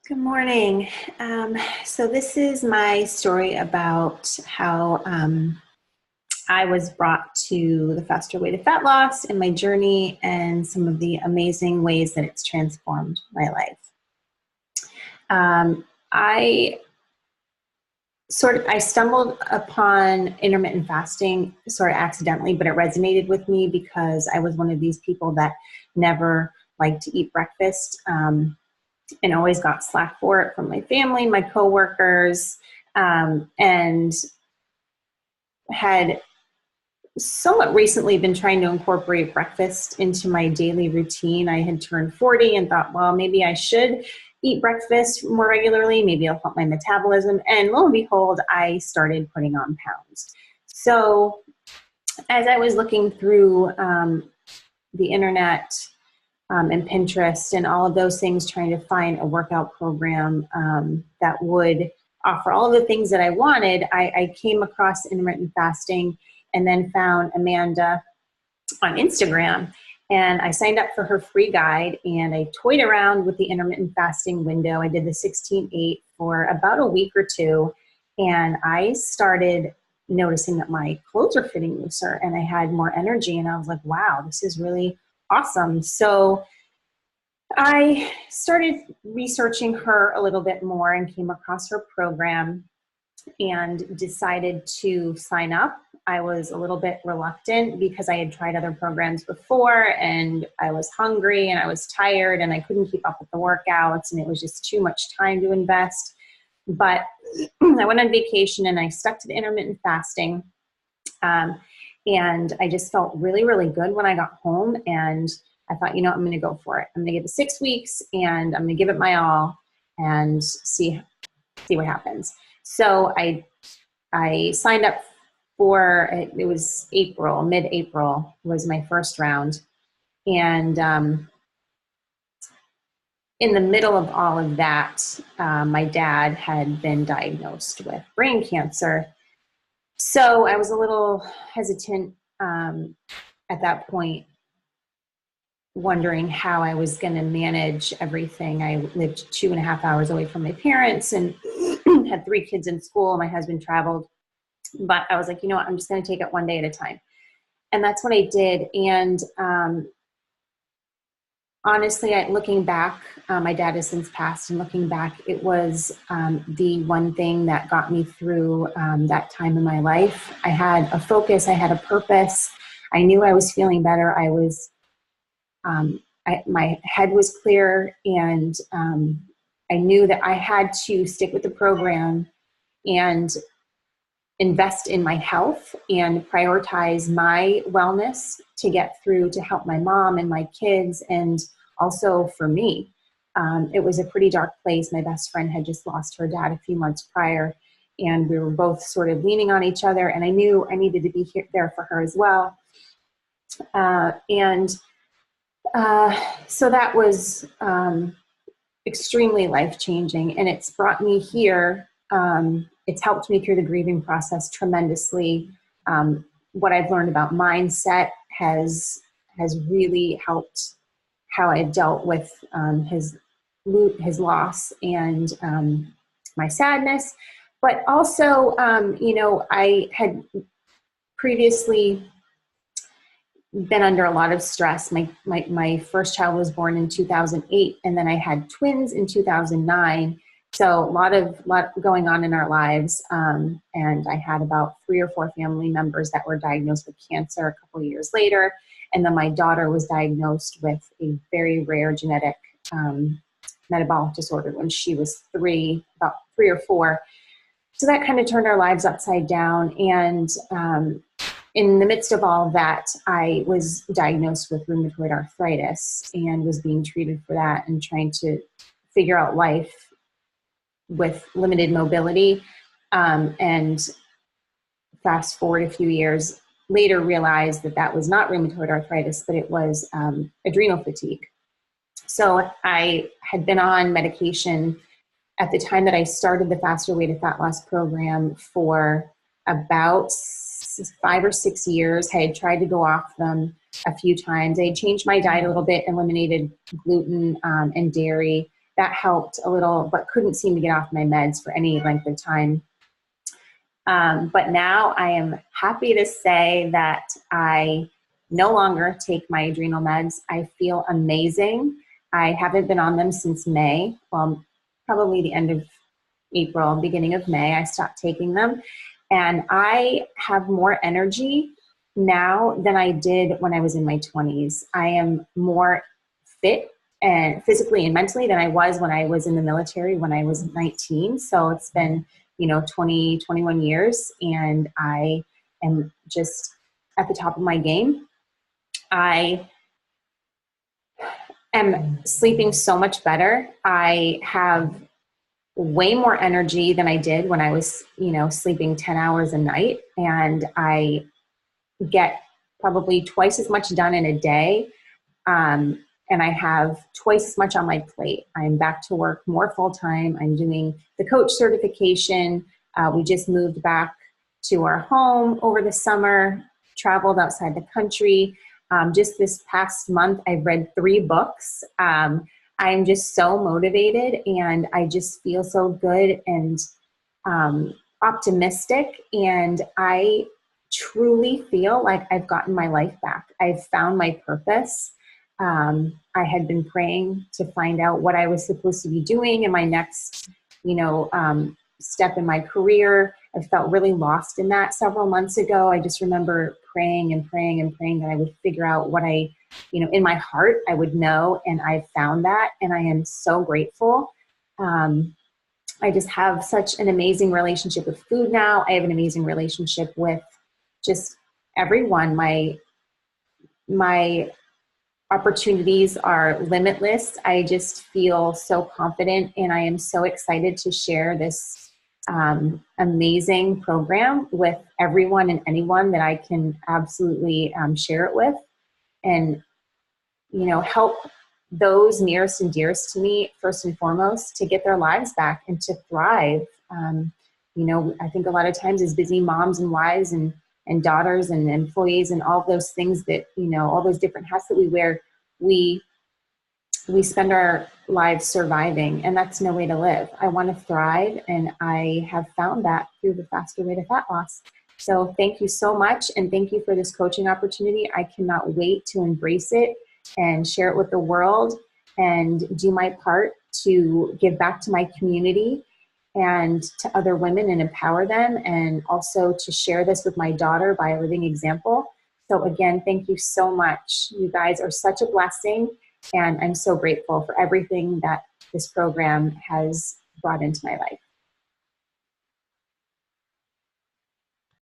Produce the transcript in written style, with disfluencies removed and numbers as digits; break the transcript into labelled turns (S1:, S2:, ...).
S1: Good morning. So this is my story about how I was brought to the faster way to fat loss in my journey and some of the amazing ways that it's transformed my life. I stumbled upon intermittent fasting sort of accidentally, but it resonated with me because I was one of these people that never liked to eat breakfast. And always got slack for it from my family, my coworkers, and had somewhat recently been trying to incorporate breakfast into my daily routine. I had turned 40 and thought, well, maybe I should eat breakfast more regularly. Maybe it'll help my metabolism. And lo and behold, I started putting on pounds. So as I was looking through the internet, and Pinterest and all of those things, trying to find a workout program that would offer all of the things that I wanted, I came across intermittent fasting and then found Amanda on Instagram. And I signed up for her free guide and I toyed around with the intermittent fasting window. I did the 16-8 for about a week or two. And I started noticing that my clothes were fitting looser and I had more energy. And I was like, wow, this is really awesome. So I started researching her a little bit more and came across her program and decided to sign up. I was a little bit reluctant because I had tried other programs before and I was hungry and I was tired and I couldn't keep up with the workouts and it was just too much time to invest. But I went on vacation and I stuck to the intermittent fasting. And I just felt really, really good when I got home. And I thought, I'm going to go for it. I'm going to give it 6 weeks and I'm going to give it my all and see what happens. So I signed up for, it was April, mid-April was my first round. And in the middle of all of that, my dad had been diagnosed with brain cancer. So I was a little hesitant at that point, wondering how I was going to manage everything. I lived 2.5 hours away from my parents and had 3 kids in school. My husband traveled. But I was like, I'm just going to take it one day at a time. And that's what I did. And honestly, looking back, my dad has since passed, and looking back, it was the one thing that got me through that time in my life. I had a focus, I had a purpose. I knew I was feeling better. I was, my head was clear, and I knew that I had to stick with the program and invest in my health and prioritize my wellness to get through to help my mom and my kids, and also for me. It was a pretty dark place. My best friend had just lost her dad a few months prior, and we were both sort of leaning on each other, and I knew I needed to be there for her as well. So that was extremely life-changing, and it's brought me here. It's helped me through the grieving process tremendously. What I've learned about mindset has really helped how I dealt with his loss and my sadness. But also, I had previously been under a lot of stress. My first child was born in 2008, and then I had twins in 2009. So a lot going on in our lives. And I had about 3 or 4 family members that were diagnosed with cancer a couple of years later. And then my daughter was diagnosed with a very rare genetic metabolic disorder when she was about 3 or 4. So that kind of turned our lives upside down. And in the midst of all of that, I was diagnosed with rheumatoid arthritis and was being treated for that and trying to figure out life with limited mobility. And fast forward a few years later, realized that was not rheumatoid arthritis, but it was adrenal fatigue. So I had been on medication at the time that I started the Faster Way to Fat Loss program for about 5 or 6 years. I had tried to go off them a few times. I had changed my diet a little bit, eliminated gluten and dairy, that helped a little, but couldn't seem to get off my meds for any length of time. But now I am happy to say that I no longer take my adrenal meds. I feel amazing. I haven't been on them since May. Well, probably the end of April, beginning of May, I stopped taking them. And I have more energy now than I did when I was in my 20s. I am more fit and physically and mentally than I was when I was in the military when I was 19. So it's been, 20, 21 years, and I am just at the top of my game. I am sleeping so much better. I have way more energy than I did when I was, sleeping 10 hours a night. And I get probably twice as much done in a day. And I have twice as much on my plate. I'm back to work more full-time. I'm doing the coach certification. We just moved back to our home over the summer, traveled outside the country. Just this past month, I've read 3 books. I'm just so motivated, and I just feel so good and optimistic. And I truly feel like I've gotten my life back. I've found my purpose. I had been praying to find out what I was supposed to be doing in my next, step in my career. I felt really lost in that several months ago. I just remember praying and praying and praying that I would figure out what I, in my heart, I would know. And I found that, and I am so grateful. I just have such an amazing relationship with food now. I have an amazing relationship with just everyone. My opportunities are limitless. I just feel so confident, and I am so excited to share this amazing program with everyone and anyone that I can absolutely share it with, and help those nearest and dearest to me first and foremost to get their lives back and to thrive. I think a lot of times as busy moms and wives and daughters and employees and all those things that, all those different hats that we wear, we spend our lives surviving, and that's no way to live. I want to thrive, and I have found that through the Faster Way to Fat Loss. So thank you so much, and thank you for this coaching opportunity. I cannot wait to embrace it and share it with the world and do my part to give back to my community and to other women and empower them, and also to share this with my daughter by a living example. So again, thank you so much. You guys are such a blessing, and I'm so grateful for everything that this program has brought into my life.